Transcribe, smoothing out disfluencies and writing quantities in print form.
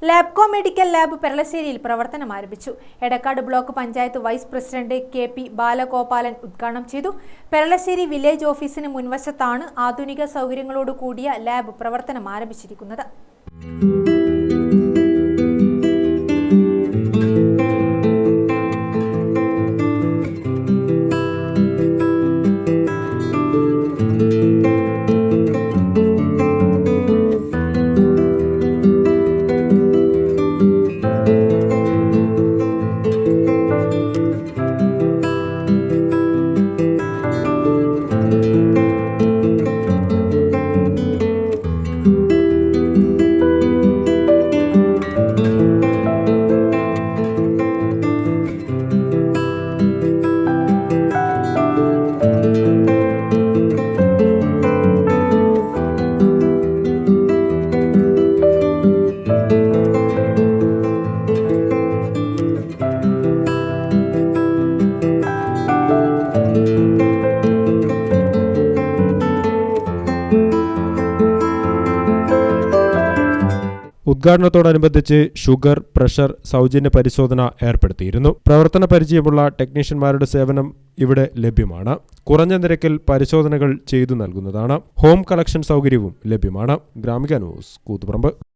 ലാബ്കോ medical lab പെരളശ്ശേരിയിൽ പ്രവർത്തനം ആരംഭിച്ചു. Edakkad block panchayat vice president K P. Balagopalan ഉദ്ഘാടനം ചെയ്തു. പെരളശ്ശേരി വില്ലേജ് ഓഫീസിന് മുൻവശത്താണ് ആധുനിക സൗകര്യങ്ങളോട് കൂടിയ ലാബ് പ്രവർത്തനം ആരംഭിച്ചിരിക്കുന്നത്. ഉദ്ഘാടനത്തോടനുബന്ധിച്ച് ഷുഗർ, പ്രഷർ സൗജന്യ പരിശോധന ഏർപ്പെടുത്തിയിരുന്നു. പ്രവർത്തന പരിചയമുള്ള ടെക്നീഷ്യന്മാരുടെ സേവനം ഇവിടെ ലഭ്യമാണ്. കുറഞ്ഞ നിരക്കിൽ പരിശോധനകൾ ചെയ്തു നൽകുന്നതാണ്. ഹോം കളക്ഷൻ സൗകര്യവും ലഭ്യമാണ്. ഗ്രാമിക ന്യൂസ്, കൂത്തുപറമ്പ്.